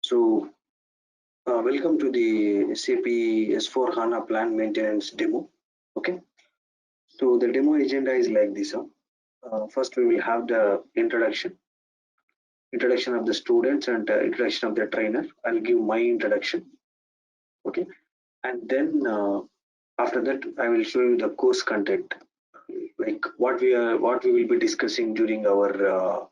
So, welcome to the SAP S4 HANA Plant Maintenance demo. Okay. So the demo agenda is like this. First, we will have the introduction of the students and introduction of the trainer. I'll give my introduction. Okay. And then after that, I will show you the course content, like what we will be discussing during our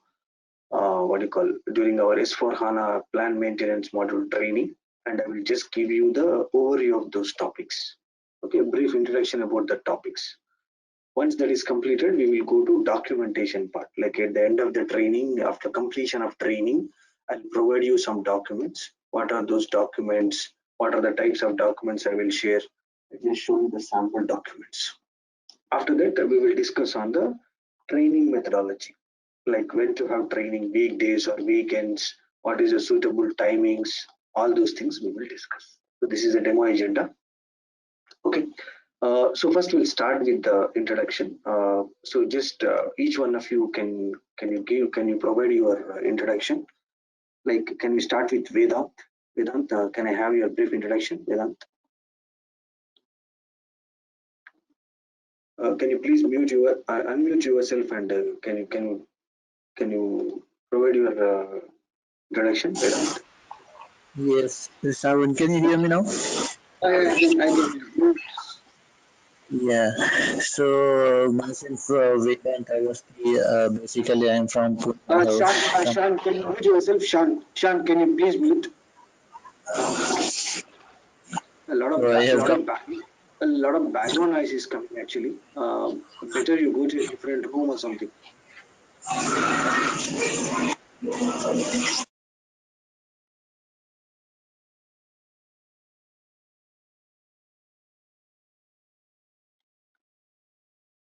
during our S4 HANA Plant Maintenance module training, and I will just give you the overview of those topics. Okay, brief introduction about the topics. Once that is completed, we will go to documentation part. Like at the end of the training, after completion of training, I'll provide you some documents. What are those documents? What are the types of documents I will share? I will show you the sample documents. After that, we will discuss on the training methodology, like when to have training, weekdays or weekends, what is the suitable timings, all those things we will discuss. So this is a demo agenda. Okay. So first we'll start with the introduction. So just each one of you can you provide your introduction? Like, can we start with Vedant? Vedant, can I have your brief introduction, Vedant? Can you please unmute yourself and can you provide your introduction, Vedant? Yes, Sarwan, can you hear me now? I can. Yeah, so myself, Vedant, I was basically I'm from Pune. Shan, can you mute yourself? Shan, can you please mute? A lot of background noise is coming actually. Better you go to a different room or something.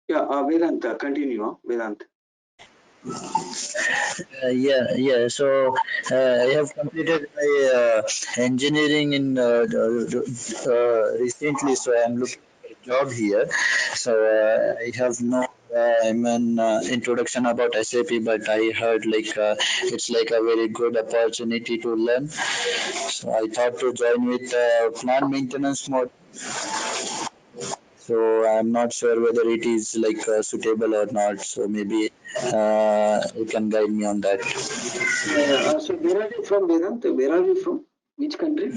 Yeah, Vedant, continue, Vedant. Yeah. So I have completed my engineering in recently. So I'm looking for a job here. So I have no. I'm an introduction about SAP, but I heard like it's like a very good opportunity to learn. So I thought to join with plant maintenance mode. So I'm not sure whether it is like suitable or not. So maybe you can guide me on that. So where are you from, Vedant? Where are you from? Which country?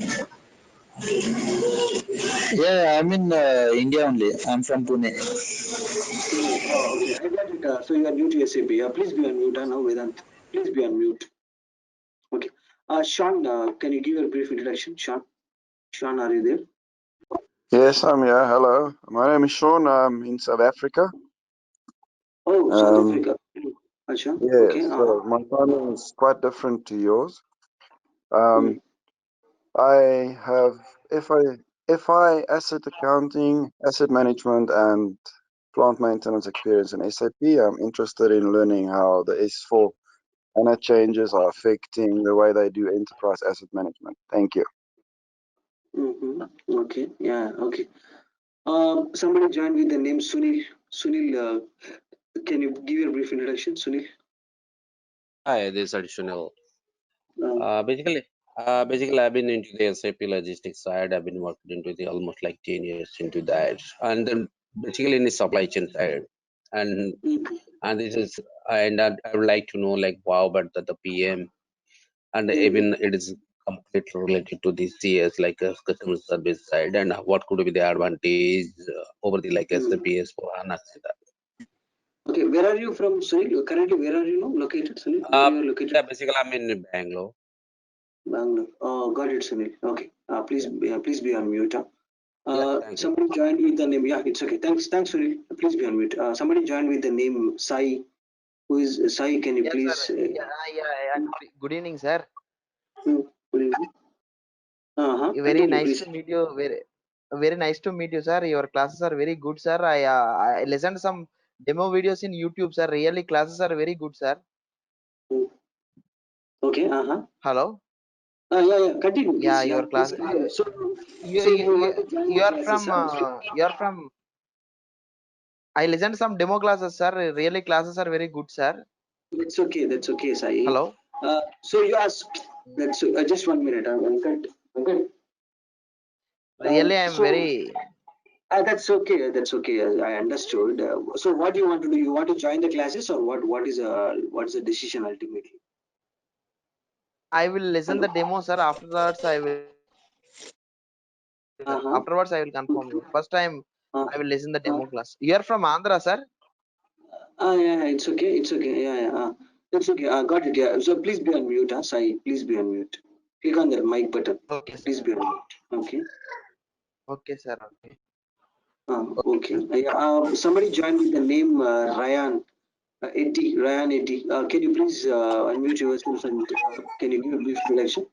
Yeah, I'm in India only. I'm from Pune. Oh, okay. I got it. So you are new to SAP. Please be on mute now, Vedant. Please be on mute. Okay. Sean, can you give your brief introduction? Sean, are you there? Yes, I'm here. Hello. My name is Sean. I'm in South Africa. Oh, South Africa. Yes, okay. so my timing is quite different to yours. I have FI, asset accounting, asset management, and plant maintenance experience in SAP. I'm interested in learning how the S4 HANA changes are affecting the way they do enterprise asset management. Thank you. Okay. Yeah. Okay. Somebody joined with the name Sunil. Sunil, can you give your brief introduction, Sunil? Hi, this is additional. Basically, I've been into the SAP logistics side. I've been working into the almost like 10 years into that, and then basically in the supply chain side, and this is, and I would like to know like wow, but the PM, and even it is completely related to the CS like customer service side, and what could be the advantage over the like SAP S4 HANA. Okay, where are you from, Sunil? Currently, where are you now located, Sunil? Where you are located? Yeah, basically I'm in Bangalore. Bangalore. Oh, got it, Sunil. Okay. Please be on mute. Somebody You. joined with the name. Yeah, it's okay. Thanks, Sunil. Please be on mute. Somebody joined with the name Sai. Who is Sai? Can you please? Sir. Good evening, sir. Good evening. Very nice to meet you. Very nice to meet you, sir. Your classes are very good, sir. I listened some demo videos in YouTube, sir. Really, classes are very good, sir. Okay. Hello. Yeah. Continue. Yeah, please, your class. So you are from. I listened some demo classes, sir. Really, classes are very good, sir. That's okay, Sai. Hello. So you ask. That's just 1 minute. I'm good. Really, I'm very. That's okay. That's okay. I understood. So, what do you want to do? You want to join the classes, or what? What is the decision ultimately? I will listen the Hello. demo, sir. Afterwards, I will. Uh-huh. Afterwards, I will confirm you. First time, Uh, I will listen the uh, demo class. You are from Andhra, sir. yeah, it's okay. It's okay. Yeah, yeah. That's okay. Got it. Yeah. So please be on mute, Sai. Please be on mute. Click on the mic button. Okay, sir. Please be on mute. Okay. Okay, sir. Okay. Okay. Yeah, somebody joined with the name Ryan Eddy. Ryan Eddy. Can you please unmute yourself and can you give a brief introduction?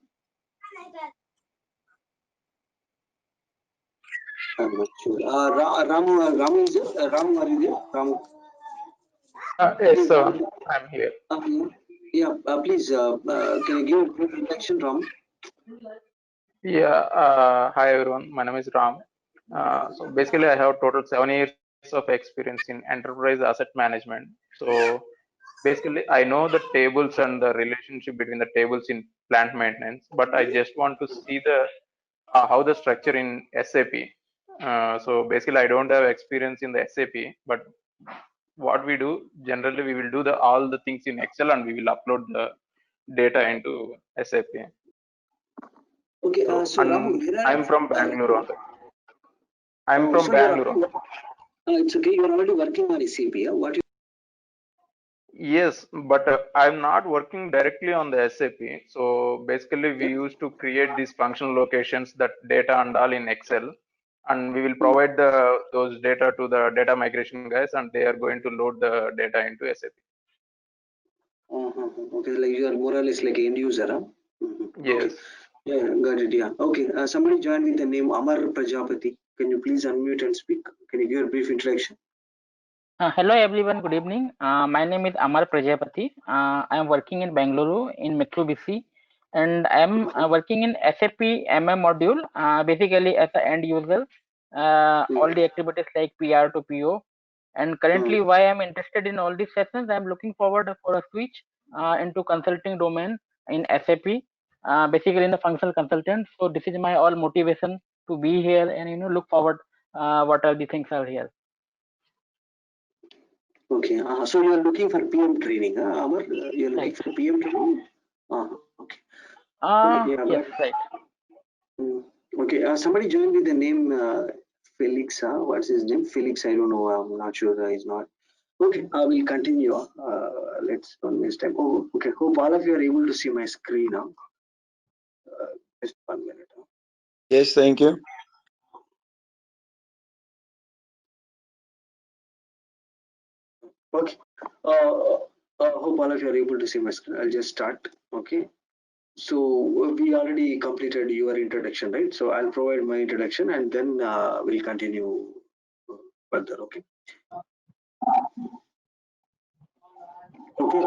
I'm not sure. Ramu is there? Ramu, are you there? Ramu. Yes, sir. I'm here. Yeah. Please. Can you give a brief introduction, Ramu? Yeah. Hi, everyone. My name is Ram. So basically, I have total 7 years of experience in enterprise asset management. So basically, I know the tables and the relationship between the tables in plant maintenance, but I just want to see the how the structure in SAP. So basically, I don't have experience in the SAP, but what we do generally, we will do the all the things in Excel and we will upload the data into SAP. Okay. So, So Ramu, and I'm from Bangalore. I'm from so you're Bangalore. already, it's okay. You're already working on SAP. What? Yes, but I'm not working directly on the SAP. So basically, we used to create these functional locations, that data and all in Excel, and we will provide those data to the data migration guys, and they are going to load the data into SAP. Okay, like you are more or less like end user, huh? Okay, Yes. yeah, got it. Yeah, okay. Somebody joined with the name Amar Prajapati. Can you please unmute and speak? Can you give a brief introduction? Hello everyone, good evening. My name is Amar Prajapati. I am working in Bangalore in Metro BC, and I am working in SAP MM module, basically as an end user, all the activities like PR to PO. And currently, why I am interested in all these sessions, I am looking forward for a switch into consulting domain in SAP, basically in the functional consultant. So this is my all motivation to be here and look forward what are the things are here. Okay, so you are looking for PM training, Amar? You are looking Right. for PM training? Okay. Yeah, Yes, right. Okay, somebody joined with the name Felix. What's his name? Felix, I don't know. I'm not sure. He's not. Okay, I will continue. Let's don't waste time. Oh, okay. Hope all of you are able to see my screen now. Just 1 minute. Yes, thank you. Okay. Hope all of you are able to see my screen. I'll just start. Okay. So we already completed your introduction, right? So I'll provide my introduction and then we'll continue further. Okay. Okay.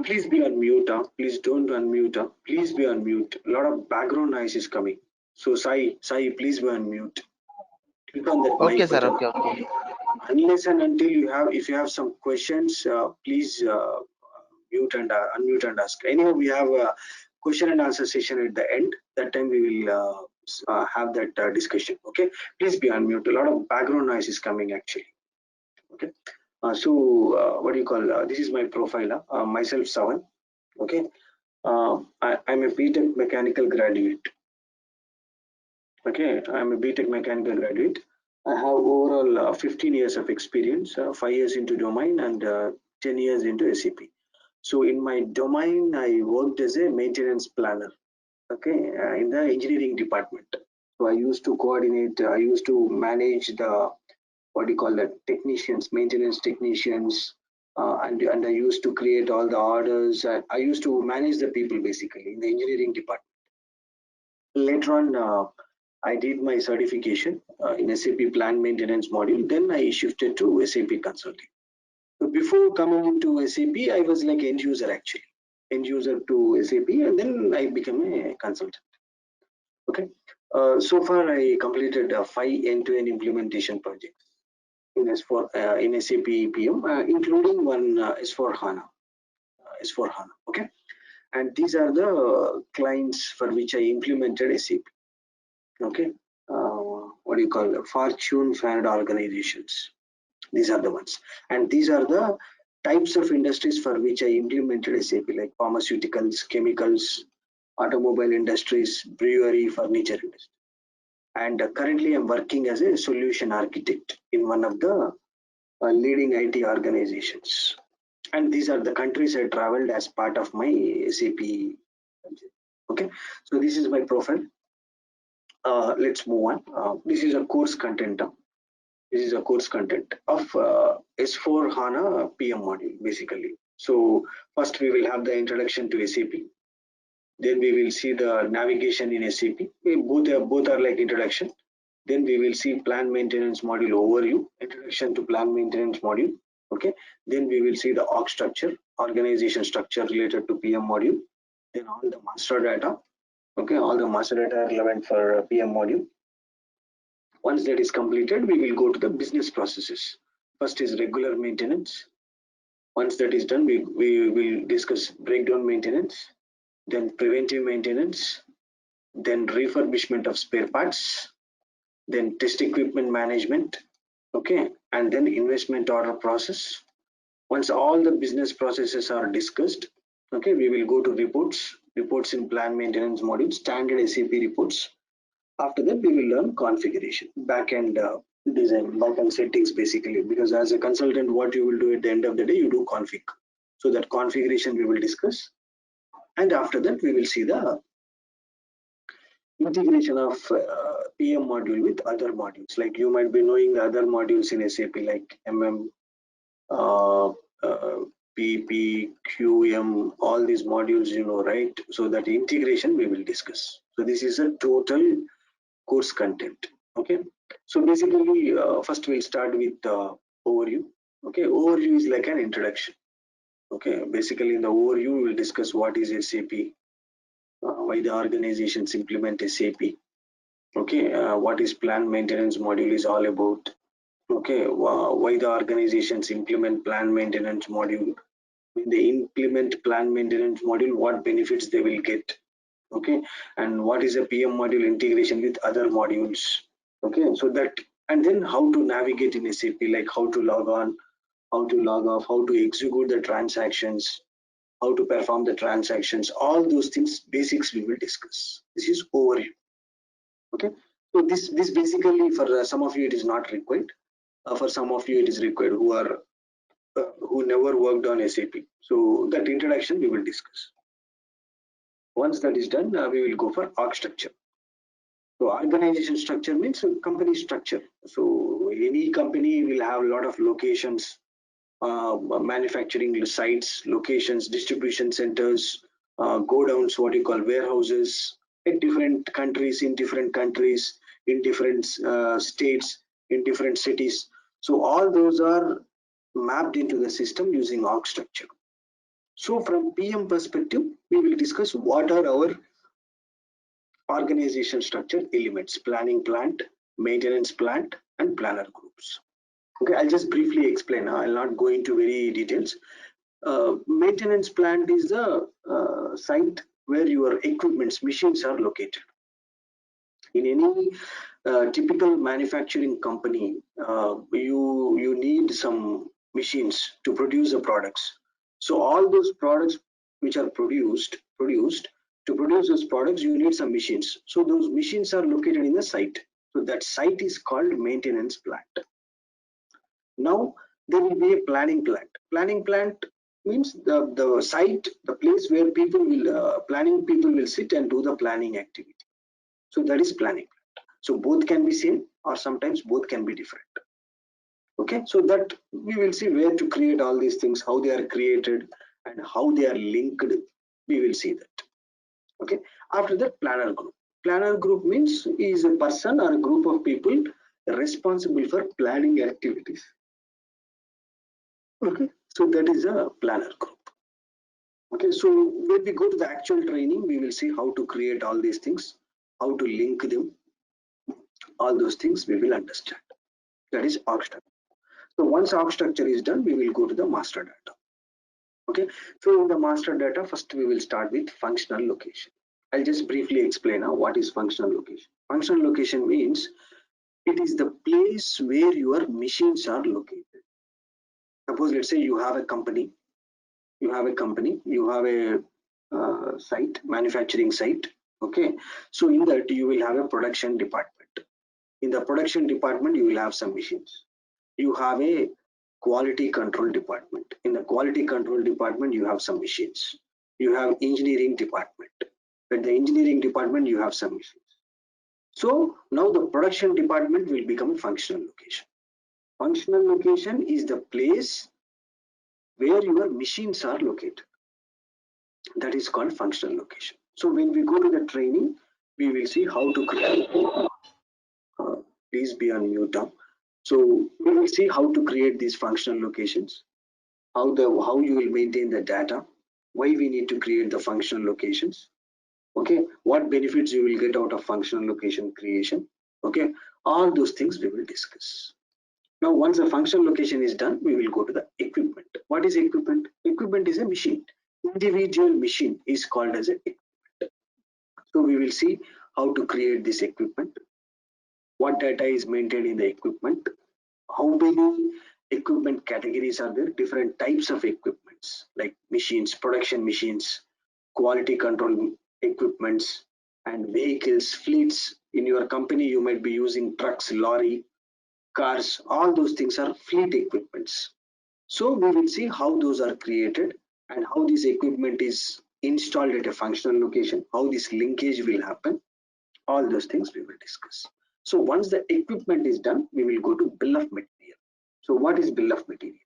Please be on mute. Please don't unmute. Please be on mute. A lot of background noise is coming. So Sai, please be on mute. Click on that Okay, mic sir. button. Okay, okay. Unless and until you have, if you have some questions, please mute and unmute and ask. Anyhow, we have a question and answer session at the end. That time we will have that discussion. Okay, please be on mute. A lot of background noise is coming actually. Okay, so what do you call? This is my profile. Myself, Savan. Okay, I'm a BTech mechanical graduate. Okay, I'm a BTech mechanical graduate. I have overall 15 years of experience, 5 years into domain and 10 years into SAP. So in my domain, I worked as a maintenance planner, okay, in the engineering department. So I used to coordinate, I used to manage the, what do you call that, technicians, maintenance technicians, and I used to create all the orders. I used to manage the people basically in the engineering department. Later on, I did my certification in SAP Plant Maintenance module. Then I shifted to SAP Consulting. So before coming into SAP, I was like end user actually, end user to SAP, and then I became a consultant. Okay. So far, I completed 5 end-to-end implementation projects in S4 in SAP PM, including one S4 HANA. S4 HANA. Okay. and these are the clients for which I implemented SAP. Okay, what do you call it? Fortune 500 organizations. These are the ones, and these are the types of industries for which I implemented SAP, like pharmaceuticals, chemicals, automobile industries, brewery, furniture industry. And currently, I'm working as a solution architect in one of the leading IT organizations. And these are the countries I traveled as part of my SAP. Okay, so this is my profile. Let's move on. This is a course content. This is a course content of S4 HANA PM module, basically. So first we will have the introduction to SAP. Then we will see the navigation in SAP. Both are like introduction. Then we will see plant maintenance module overview, introduction to plant maintenance module. Okay. Then we will see the org structure, organization structure related to PM module. Then all the master data. Okay, all the master data are relevant for PM module. Once that is completed, we will go to the business processes. First is regular maintenance. Once that is done, we will discuss breakdown maintenance, then preventive maintenance, then refurbishment of spare parts, then test equipment management, okay, and then investment order process. Once all the business processes are discussed, okay, we will go to reports in plant maintenance module, standard SAP reports. After that, we will learn configuration, backend design, backend settings, basically, because as a consultant, what you will do at the end of the day, you do config. So that configuration we will discuss. And after that, we will see the integration of PM module with other modules. Like you might be knowing the other modules in SAP, like MM, PP, QM, all these modules, you know, right? So that integration we will discuss. So this is a total course content. Okay, so basically first we'll start with overview. Okay, overview is like an introduction. Okay, basically in the overview we will discuss what is SAP, why the organizations implement SAP. Okay, what is plant maintenance module is all about. Okay, why the organizations implement plant maintenance module. When they implement plant maintenance module, what benefits they will get. Okay, and what is a PM module integration with other modules. Okay, so that, and then how to navigate in SAP, like how to log on, how to log off, how to execute the transactions, how to perform the transactions, all those things, basics we will discuss. This is overview. Okay, so this basically for some of you it is not required. For some of you it is required who are who never worked on SAP. So that introduction we will discuss. Once that is done, we will go for org structure. So organization structure means company structure. So any company will have a lot of locations, manufacturing sites, locations, distribution centers, godowns, what you call warehouses, in different countries, in different states, in different cities. So all those are mapped into the system using org structure. So from PM perspective, we will discuss what are our organization structure elements: planning plant, maintenance plant, and planner groups. Okay, I'll just briefly explain. I'll not go into very details. Maintenance plant is the site where your equipments, machines are located. In any typical manufacturing company, you need some machines to produce the products. So all those products which are produced to produce those products, you need some machines. So those machines are located in the site. So that site is called maintenance plant. Now there will be a planning plant. Planning plant means the site, the place where people will planning people will sit and do the planning activity. So that is planning. So both can be same, or sometimes both can be different. Okay, so that we will see where to create all these things, how they are created and how they are linked. We will see that. Okay, after that, planner group. Planner group means is a person or a group of people responsible for planning activities. Okay, so that is a planner group. Okay, so when we go to the actual training, we will see how to create all these things, how to link them, all those things we will understand. That is org structure. So once org structure is done, we will go to the master data. Okay, so in the master data, first we will start with functional location. I'll just briefly explain now what is functional location. Functional location means it is the place where your machines are located. Suppose let's say you have a company, you have a site, manufacturing site. Okay, so in that you will have a production department. In the production department, you will have some machines. You have a quality control department. In the quality control department, you have some machines. You have engineering department. At the engineering department, you have some machines. So now the production department will become a functional location. Functional location is the place where your machines are located. That is called functional location. So when we go to the training, we will see how to create. Please be on mute now. So we will see how to create these functional locations, how you will maintain the data, why we need to create the functional locations. Okay, what benefits you will get out of functional location creation. Okay, all those things we will discuss. Now, once the functional location is done, we will go to the equipment. What is equipment? Equipment is a machine. Individual machine is called as a equipment. So we will see how to create this equipment, what data is maintained in the equipment, how many equipment categories are there, different types of equipments like machines, production machines, quality control equipments, and vehicles, fleets. In your company, you might be using trucks, lorry, cars, all those things are fleet equipments. So we will see how those are created and how this equipment is installed at a functional location, how this linkage will happen. All those things we will discuss. So once the equipment is done, we will go to bill of material. So what is bill of material?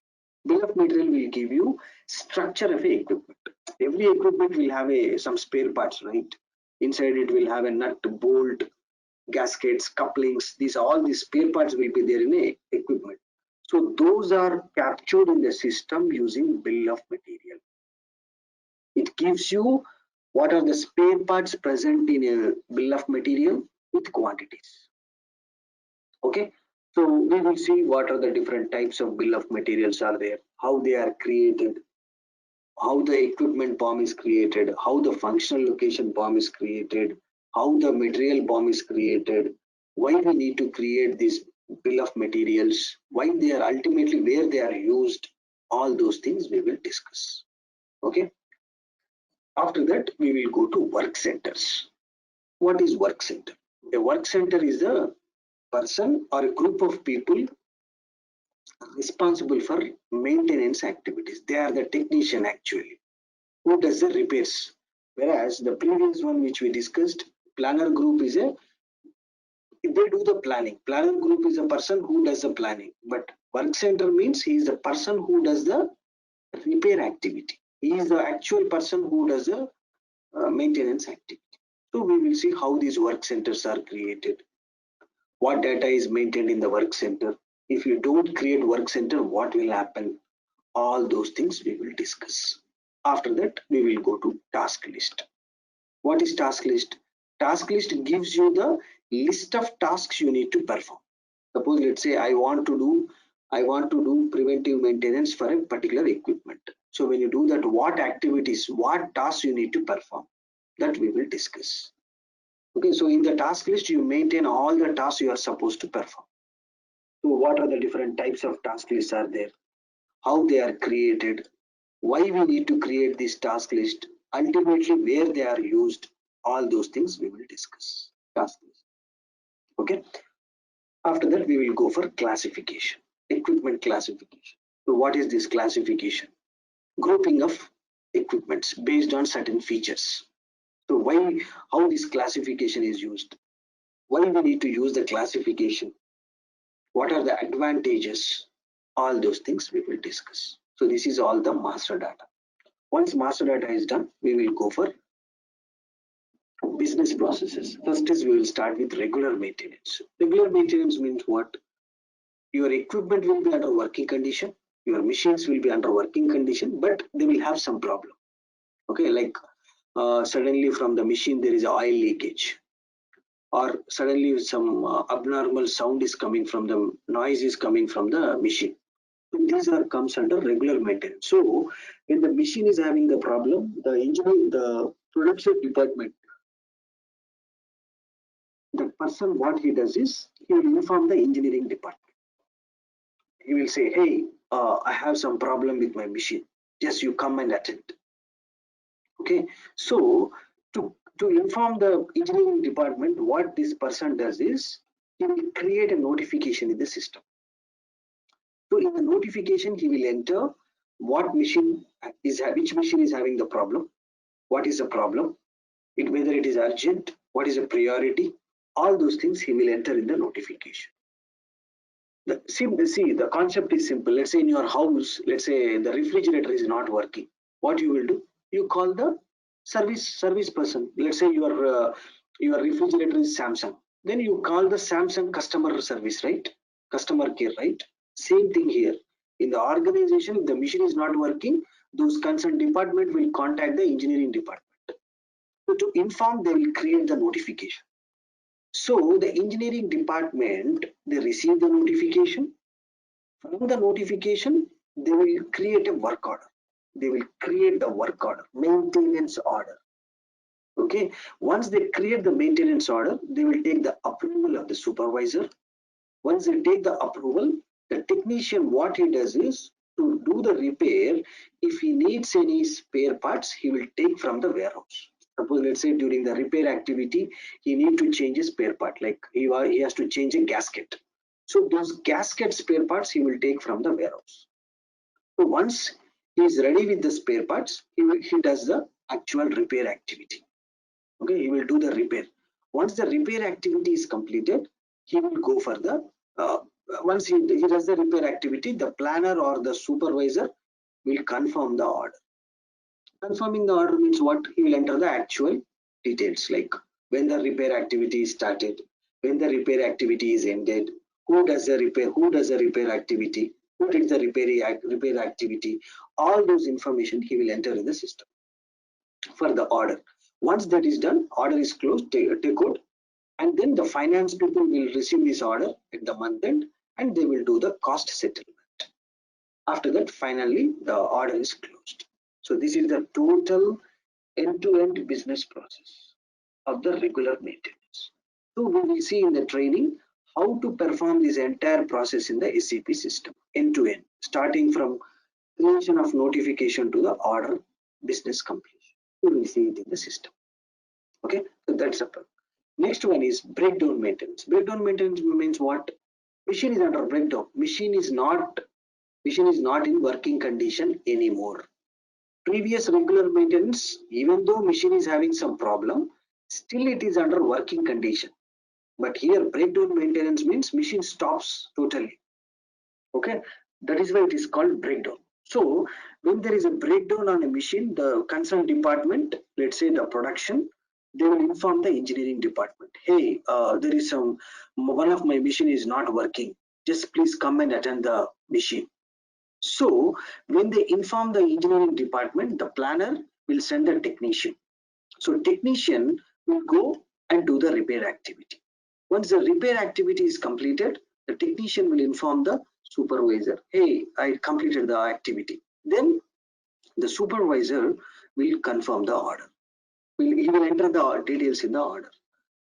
Bill of material will give you structure of a equipment. Every equipment will have some spare parts, right? Inside it will have a nut, bolt, gaskets, couplings. All these spare parts will be there in a equipment. So those are captured in the system using bill of material. It gives you what are the spare parts present in a bill of material with quantities. Okay, so we will see what are the different types of bill of materials are there, how they are created, how the equipment BOM is created, how the functional location BOM is created, how the material BOM is created, why we need to create this bill of materials, why they are ultimately where they are used. All those things we will discuss. Okay. After that, we will go to work centers. What is work center? A work center is a person or a group of people responsible for maintenance activities. They are the technician actually, who does the repairs. Whereas the previous one which we discussed, planner group is they do the planning. Planner group is a person who does the planning. But work center means he is the person who does the repair activity. He is the actual person who does the maintenance activity. So we will see how these work centers are created, what data is maintained in the work center. If you don't create work center, what will happen? All those things we will discuss. After that, we will go to task list. What is task list? Task list gives you the list of tasks you need to perform. Suppose let's say I want to do preventive maintenance for a particular equipment. So when you do that, what activities, what tasks you need to perform, that we will discuss. Okay, so in the task list, you maintain all the tasks you are supposed to perform. So what are the different types of task lists are there? How they are created? Why we need to create this task list? Ultimately, where they are used? All those things we will discuss. Task list. Okay. After that, we will go for classification. Equipment classification. So what is this classification? Grouping of equipments based on certain features. So how this classification is used? Why we need to use the classification? What are the advantages? All those things we will discuss. So this is all the master data. Once master data is done, we will go for business processes. First is we will start with regular maintenance. Regular maintenance means what? Your equipment will be under working condition, your machines will be under working condition, but they will have some problem. Okay, like suddenly from the machine there is oil leakage, or suddenly some abnormal sound is coming from the noise is coming from the machine. These are comes under regular maintenance. So when the machine is having the problem, the production department, the person what he does is he will inform the engineering department. He will say, hey, I have some problem with my machine. Just you come and attend. Okay, so to inform the engineering department, what this person does is he will create a notification in the system. So in the notification, he will enter what machine is which machine is having the problem, what is the problem, whether it is urgent, what is a priority, all those things he will enter in the notification. The concept is simple. Let's say in your house, let's say the refrigerator is not working. What you will do? You call the service person. Let's say your refrigerator is Samsung. Then you call the Samsung customer service, right? Customer care, right? Same thing here. In the organization, if the machine is not working, those concerned department will contact the engineering department. So to inform, they will create the notification. So the engineering department, they receive the notification. From the notification, they will create a work order. They will create the work order, maintenance order. Okay. Once they create the maintenance order, they will take the approval of the supervisor. Once they take the approval, the technician, what he does is to do the repair. If he needs any spare parts, he will take from the warehouse. Suppose, let's say during the repair activity, he need to change a spare part, like he has to change a gasket. So those gasket spare parts he will take from the warehouse. So once he is ready with the spare parts, he does the actual repair activity. Okay, he will do the repair. Once the repair activity is completed, he will go for the once he does the repair activity, the planner or the supervisor will confirm the order. Confirming the order means what? He will enter the actual details, like when the repair activity is started, when the repair activity is ended, who does the repair activity, who did the repair activity. All those information he will enter in the system for the order. Once that is done, order is closed, take out, and then the finance people will receive this order at the month end and they will do the cost settlement. After that, finally, the order is closed. So this is the total end-to-end business process of the regular maintenance. So we will see in the training how to perform this entire process in the SAP system, end-to-end, starting from creation of notification to the order business completion. We will see it in the system. Okay, so that's up. Next one is breakdown maintenance. Breakdown maintenance means what? Machine is under breakdown. Machine is not in working condition anymore. Previous regular maintenance, even though machine is having some problem, still it is under working condition. But here breakdown maintenance means machine stops totally. Okay, that is why it is called breakdown. So when there is a breakdown on a machine, the concerned department, let's say the production, they will inform the engineering department, hey, there is one of my machine is not working, just please come and attend the machine. So when they inform the engineering department, the planner will send a technician. So technician will go and do the repair activity. Once the repair activity is completed, the technician will inform the supervisor, hey, I completed the activity. Then the supervisor will confirm the order. He will enter the details in the order.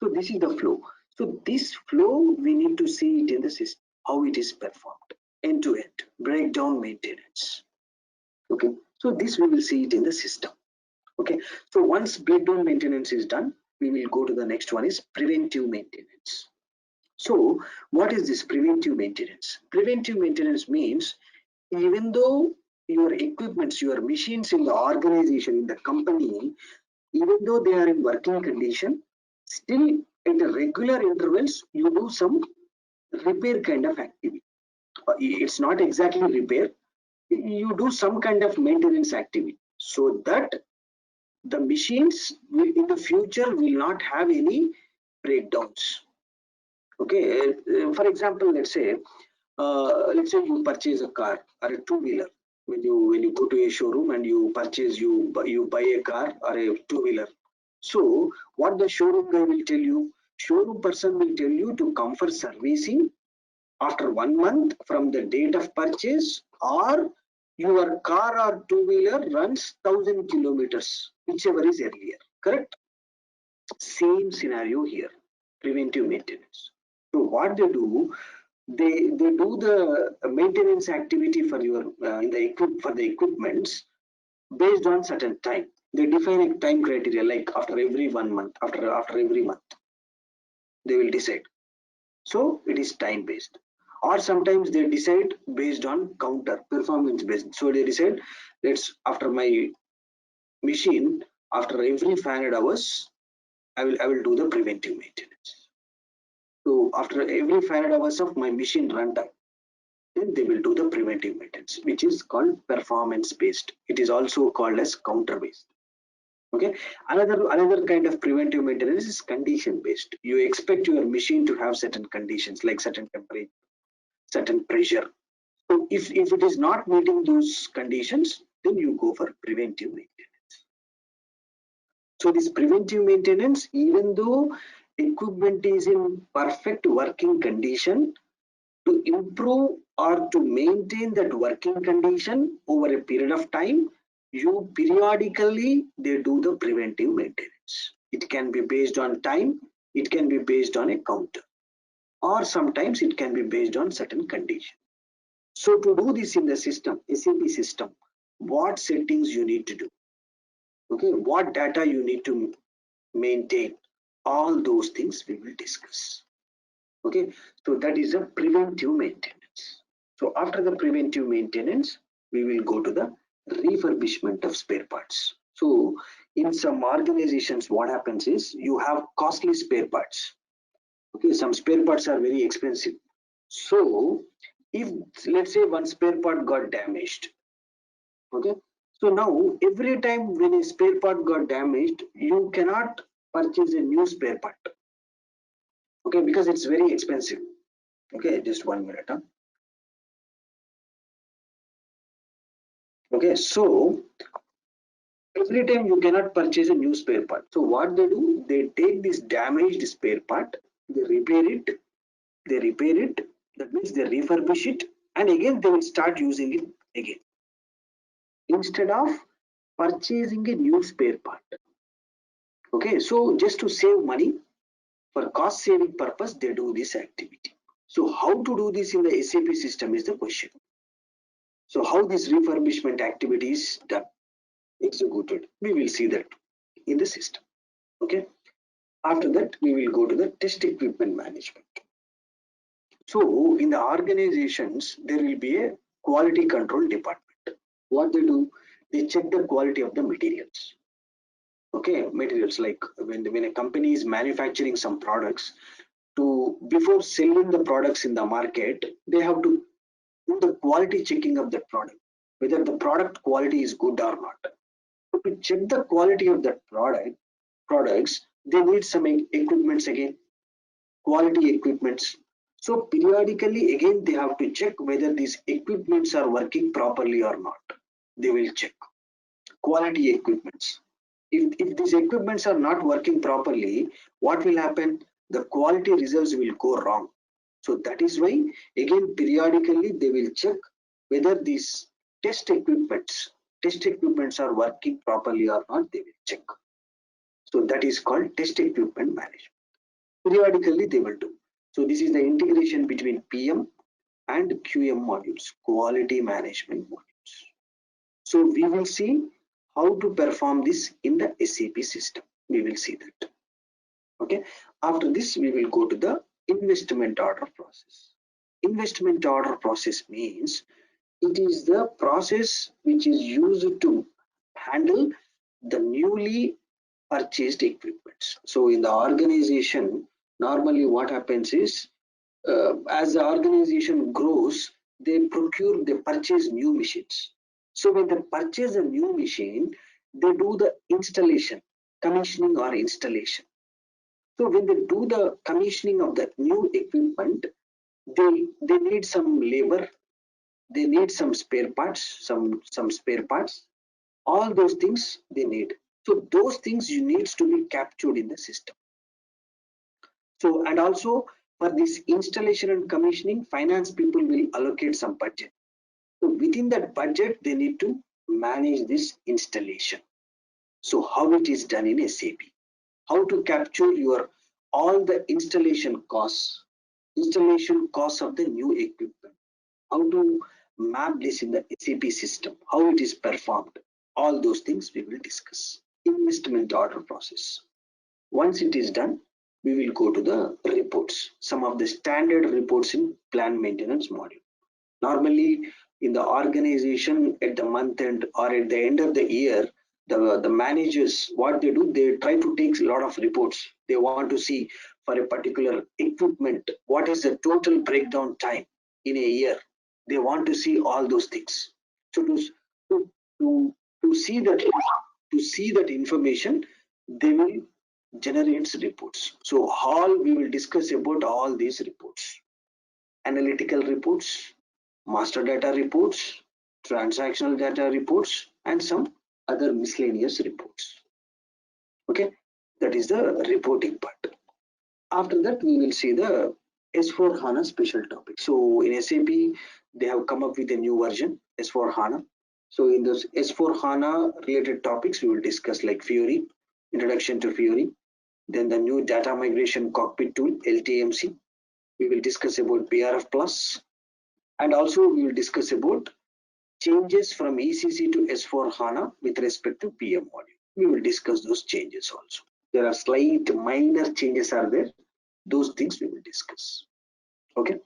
So this is the flow. So this flow, we need to see it in the system, how it is performed, end to end, breakdown maintenance. Okay, so this we will see it in the system. Okay, so once breakdown maintenance is done, we will go to the next one is preventive maintenance. So what is this preventive maintenance? Preventive maintenance means even though your equipments, your machines in the organization, in the company, even though they are in working condition, still at the regular intervals, you do some repair kind of activity. It's not exactly repair, you do some kind of maintenance activity so that the machines will, in the future will not have any breakdowns. Okay, for example, let's say you purchase a car or a two-wheeler. When you go to a showroom and you purchase, you buy a car or a two-wheeler. So what the showroom guy will tell you, showroom person will tell you to come for servicing after 1 month from the date of purchase, or your car or two-wheeler runs 1000 kilometers, whichever is earlier. Correct? Same scenario here, preventive maintenance. So what they do, they do the maintenance activity for your for the equipments based on certain time. They define a time criteria, like after every 1 month, after every month, they will decide. So it is time based. Or sometimes they decide based on counter, performance based. So they decide, let's after my machine, after every 500 hours, I will do the preventive maintenance. So after every 500 hours of my machine runtime, then they will do the preventive maintenance, which is called performance based. It is also called as counter based. Okay, another kind of preventive maintenance is condition based. You expect your machine to have certain conditions, like certain temperature, certain pressure. So if it is not meeting those conditions, then you go for preventive maintenance. So this preventive maintenance, even though equipment is in perfect working condition, to improve or to maintain that working condition over a period of time, you periodically they do the preventive maintenance. It can be based on time, it can be based on a counter, or sometimes it can be based on certain condition. So to do this in the system, SAP system, what settings you need to do, okay, what data you need to maintain, all those things we will discuss. Okay, so that is a preventive maintenance. So after the preventive maintenance, we will go to the refurbishment of spare parts. So in some organizations, what happens is you have costly spare parts. Okay, some spare parts are very expensive. So if let's say one spare part got damaged, okay, so now every time when a spare part got damaged, you cannot purchase a new spare part. Okay, because it's very expensive. Okay, just 1 minute. Huh? Okay, so every time you cannot purchase a new spare part. So what they do, they take this damaged spare part, they repair it, that means they refurbish it, and again they will start using it again. Instead of purchasing a new spare part. Okay, so just to save money, for cost saving purpose, they do this activity. So how to do this in the SAP system is the question. So how this refurbishment activity is done, executed, we will see that in the system. Okay, after that we will go to the test equipment management. So in the organizations there will be a quality control department. What they do, they check the quality of the materials. Okay, materials like when a company is manufacturing some products, to before selling the products in the market, they have to do the quality checking of the product, whether the product quality is good or not. So to check the quality of that products, they need some equipments again, quality equipments. So periodically again they have to check whether these equipments are working properly or not. They will check quality equipments. If these equipments are not working properly, what will happen? The quality results will go wrong. So that is why again periodically they will check whether these test equipments are working properly or not. They will check. So that is called test equipment management. Periodically they will do. So this is the integration between PM and QM modules, quality management modules. So we will see how to perform this in the SAP system. We will see that. Okay. After this, we will go to the investment order process. Investment order process means it is the process which is used to handle the newly purchased equipments. So in the organization, normally what happens is as the organization grows, they purchase new machines. So when they purchase a new machine, they do the installation, commissioning or installation. So when they do the commissioning of the new equipment, they need some labor, they need some spare parts, some spare parts, all those things they need. So those things you needs to be captured in the system. So and also For this installation and commissioning, finance people will allocate some budget. So within that budget, they need to manage this installation. So how it is done in SAP? How to capture your all the installation costs of the new equipment, how to map this in the SAP system, how it is performed, all those things we will discuss. Investment order process. Once it is done, we will go to the reports, some of the standard reports in plant maintenance module. Normally in the organization at the month end or at the end of the year, the managers, what they do, they try to take a lot of reports. They want to see for a particular equipment, what is the total breakdown time in a year. They want to see all those things. So to see that information, they will generate reports. So all we will discuss about all these reports: analytical reports, master data reports, transactional data reports, and some other miscellaneous reports. Okay, that is the reporting part. After that, we will see the S4 HANA special topic. So in SAP, they have come up with a new version, S4 HANA. So in those S4 HANA related topics, we will discuss like Fiori, introduction to Fiori, then the new data migration cockpit tool, LTMC. We will discuss about PRF Plus, and also we will discuss about changes from ECC to S4 HANA with respect to PM module. We will discuss those changes also. There are slight minor changes are there. Those things we will discuss. Okay.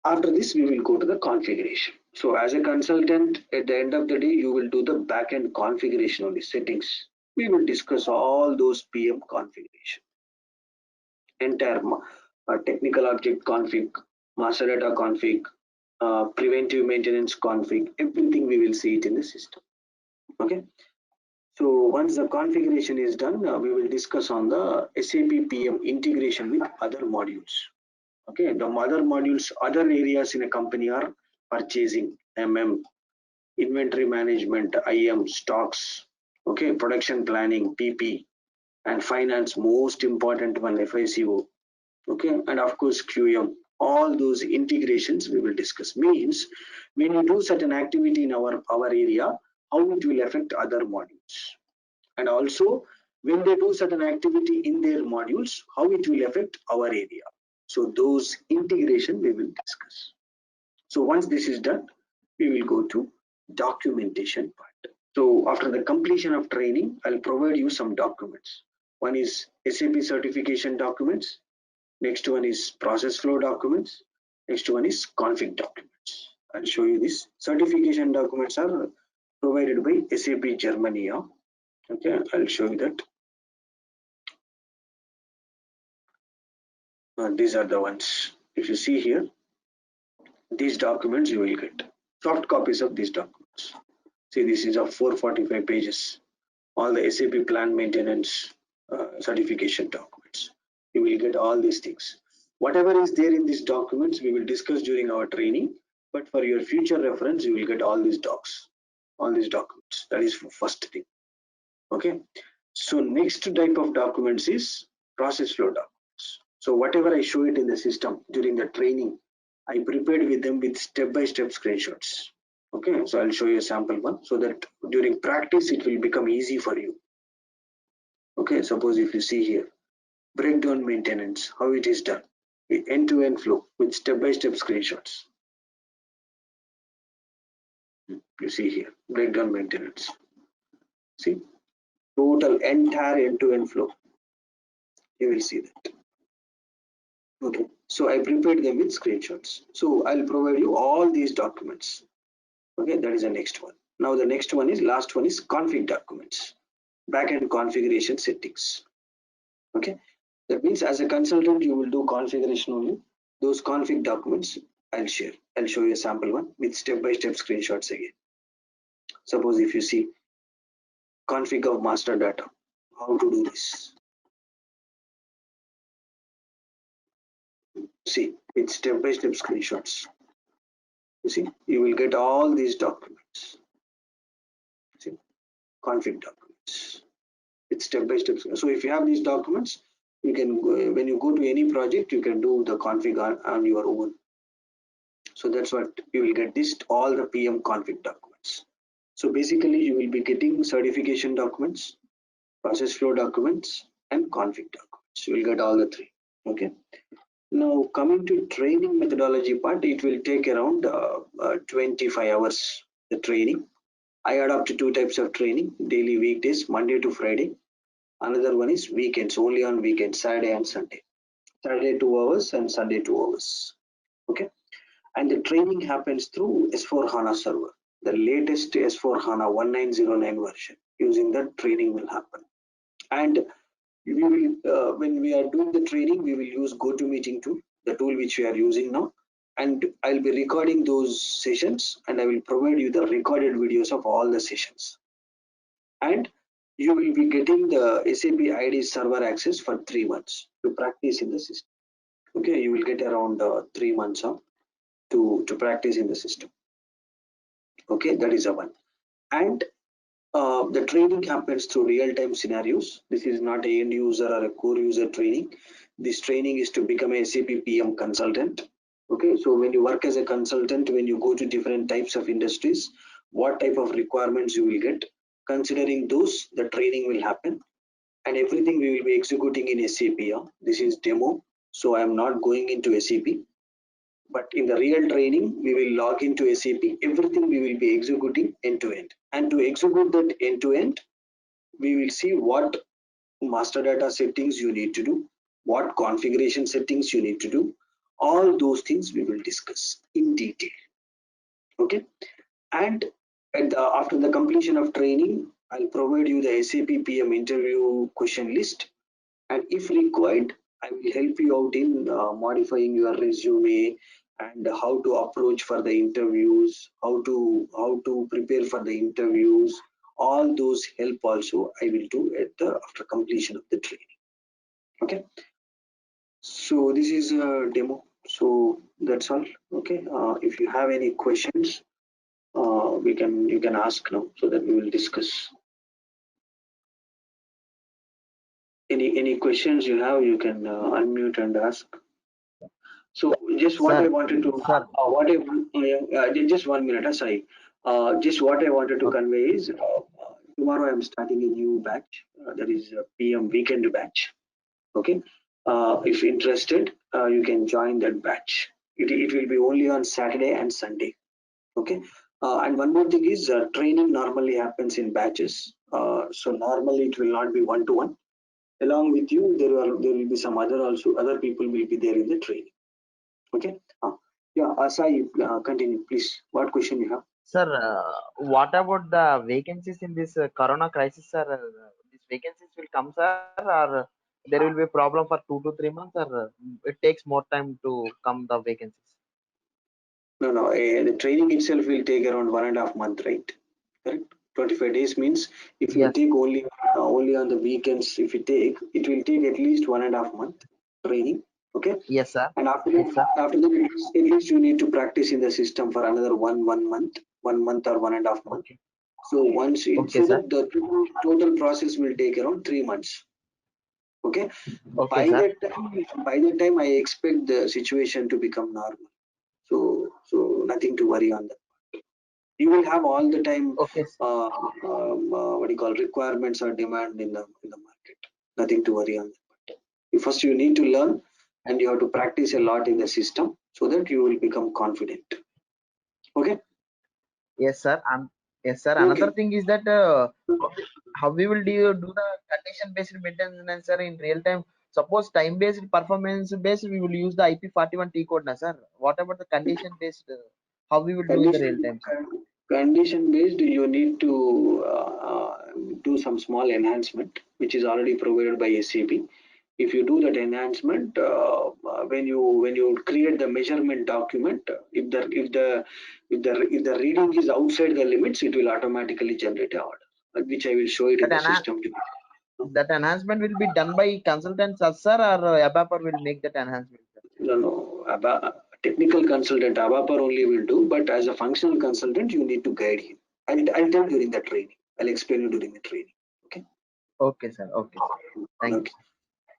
After this, we will go to the configuration. So as a consultant, at the end of the day, you will do the backend configuration of the settings. We will discuss all those PM configuration. Entire technical object config, master data config, preventive maintenance config, everything we will see it in the system. Okay. So once the configuration is done, we will discuss on the SAP PM integration with other modules. Okay, the other modules, other areas in a company are purchasing, inventory management, IM, stocks, okay, production planning, PP, and finance, most important one, FICO, okay, and of course QM. All those integrations we will discuss. Means when you do certain activity in our area, how it will affect other modules, and also when they do certain activity in their modules, how it will affect our area. So those integration we will discuss. So once this is done, we will go to documentation part. So after the completion of training, I'll provide you some documents. One is SAP certification documents. Next one is process flow documents. Next one is config documents. I'll show you this. Certification documents are provided by SAP Germany. Okay, I'll show you that. These are the ones. If you see here, these documents you will get soft copies of these documents. See, this is of 445 pages. All the SAP plant maintenance certification documents. You will get all these things. Whatever is there in these documents, we will discuss during our training. But for your future reference, you will get all these docs, all these documents. That is first thing. Okay. So next type of documents is process flow documents. So whatever I show it in the system during the training, I prepared with them with step-by-step screenshots. Okay, so I'll show you a sample one so that during practice it will become easy for you. Okay, suppose if you see here, breakdown maintenance, how it is done, with end-to-end flow with step-by-step screenshots. You see here, breakdown maintenance. See, total entire end-to-end flow. You will see that. Okay, so I prepared them with screenshots. So I'll provide you all these documents. Okay, that is the next one. Now the next one is, last one is config documents, backend configuration settings. Okay, that means as a consultant you will do configuration only. Those config documents I'll share. I'll show you a sample one with step-by-step screenshots again. Suppose if you see config of master data, how to do this. See, it's step-by-step screenshots. You see, you will get all these documents. See, config documents. It's step-by-step. So if you have these documents, You can when you go to any project, you can do the config on your own. So that's what you will get, this all the PM config documents. So basically you will be getting certification documents, process flow documents, and config documents. You will get all the three. Okay. Now coming to training methodology part, it will take around 25 hours the training. I adopt two types of training: daily weekdays, Monday to Friday. Another one is weekends, only on weekends, Saturday and Sunday. Saturday 2 hours and Sunday 2 hours. Okay. And the training happens through S4 HANA server. The latest S4 HANA 1909 version. Using that training will happen. And we will, when we are doing the training, we will use GoToMeeting tool, the tool which we are using now. And I'll be recording those sessions, and I will provide you the recorded videos of all the sessions. And you will be getting the SAP ID server access for 3 months to practice in the system. Okay, you will get around 3 months to practice in the system. Okay, that is a one. And the training happens through real-time scenarios. This is not a end user or a core user training. This training is to become a SAP PM consultant. Okay, so when you work as a consultant, when you go to different types of industries, what type of requirements you will get, considering those, the training will happen. And everything we will be executing in SAP. This is demo, so I am not going into SAP. But in the real training, we will log into SAP. Everything we will be executing end to end. And to execute that end to end, we will see what master data settings you need to do, what configuration settings you need to do. All those things we will discuss in detail. Okay. And after the completion of training, I'll provide you the SAP PM interview question list. And if required, I will help you out in modifying your resume and how to approach for the interviews, how to prepare for the interviews. All those help also I will do at the after completion of the training. Okay. So this is a demo. So that's all. Okay. If you have any questions, you can ask now so that we will discuss. Any questions you have, you can unmute and ask. So just what I wanted to, just 1 minute, sorry. Just what I wanted to convey is tomorrow I'm starting a new batch, that is a PM weekend batch. Okay. If interested, you can join that batch. It will be only on Saturday and Sunday. Okay. And one more thing is training normally happens in batches. So normally it will not be one-to-one. Along with you, there will be some other people will be there in the training. Okay. Yeah, Asai, continue, please. What question you have? Sir, what about the vacancies in this corona crisis, sir? These vacancies will come, sir, or there will be a problem for 2 to 3 months, or it takes more time to come the vacancies? No. The training itself will take around 1.5 months, right? Correct. 25 days means if you take only on the weekends, if you take, it will take at least 1.5 months training. Okay. Yes, sir. And after that, at least you need to practice in the system for another one month or 1.5 months. Okay. So once that the total process will take around 3 months. Okay. By that time, I expect the situation to become normal. So nothing to worry on that. You will have all the time. Okay. What do you call requirements or demand in the market. Nothing to worry on that. First, you need to learn, and you have to practice a lot in the system so that you will become confident. Okay. Yes, sir. Yes, sir. Okay. Another thing is that how we will do the condition-based maintenance, sir, in real time. Suppose time-based, performance-based, we will use the IP41T code, na, sir. What about the condition-based? How we will do in the real time, sir? Condition-based, you need to do some small enhancement, which is already provided by SAP. If you do that enhancement, when you create the measurement document, if the reading is outside the limits, it will automatically generate an order, which I will show it in the system. That enhancement will be done by consultants, sir, or ABAPer will make that enhancement? No. Technical consultant ABAPer only will do, but as a functional consultant, you need to guide him. I'll tell during the training. I'll explain you during the training. Okay. Okay, sir. Okay. Thank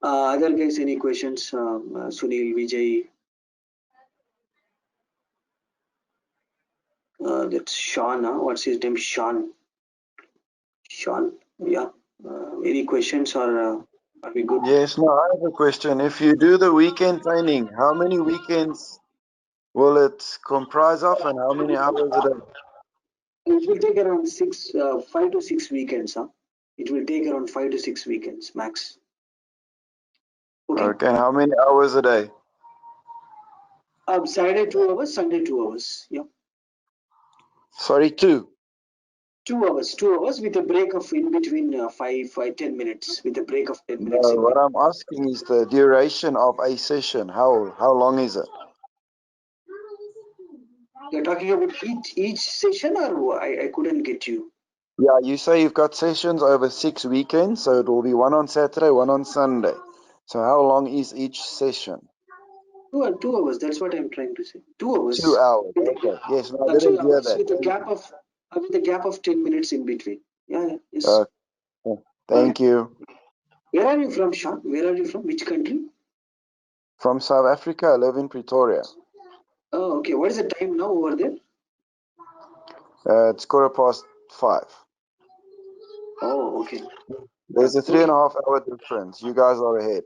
you. Other guys, any questions? Sunil, Vijay, that's Sean. What's his name? Sean. Sean. Yeah. Any questions or are we good? Yes, no, I have a question. If you do the weekend training, how many weekends will it comprise of and how many hours a day? It will take around 5 to 6 weekends. It will take around 5 to 6 weekends max. Okay. Okay, and how many hours a day? Saturday 2 hours, Sunday 2 hours. Yeah. Sorry, 2. 2 hours, 2 hours with a break of in between 10 minutes, with a break of 10 No, minutes in what between. I'm asking is the duration of a session. How long is it? You're talking about each session, or I couldn't get you. Yeah, you say you've got sessions over 6 weekends, so it will be one on Saturday, one on Sunday. So how long is each session? 2 hours. That's what I'm trying to say. 2 hours. 2 hours. Okay. Yes, no, I 2 didn't hear hours that. with a gap of 10 minutes in between. Yeah. Yes. Thank you. Where are you from, Sean? Where are you from? Which country? From South Africa. I live in Pretoria. Oh, okay. What is the time now over there? It's 5:15. Oh, okay. There's a 3.5 hour difference. You guys are ahead.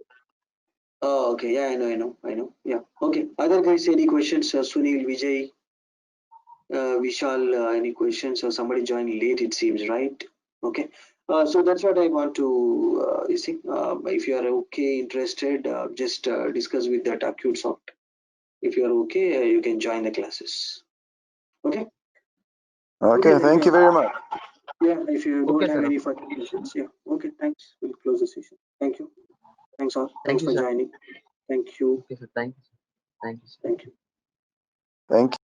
Oh, okay. Yeah, I know. Yeah. Okay. Other guys, any questions? Sunil, Vijay, Vishal, any questions? Or somebody joined late, it seems, right? Okay. So that's what I want to, you see, if you are okay, interested, just discuss with that acute soft. If you are okay, you can join the classes. Okay. Okay, thank you very much. Yeah, if you don't Okay, have sir. any further questions, yeah. Okay, thanks. We'll close the session. Thank you. Thanks all. Thank Thanks you, for sir. joining. Thank you. Okay, sir. Thank you. Thank you, sir. Thank you. Thank you.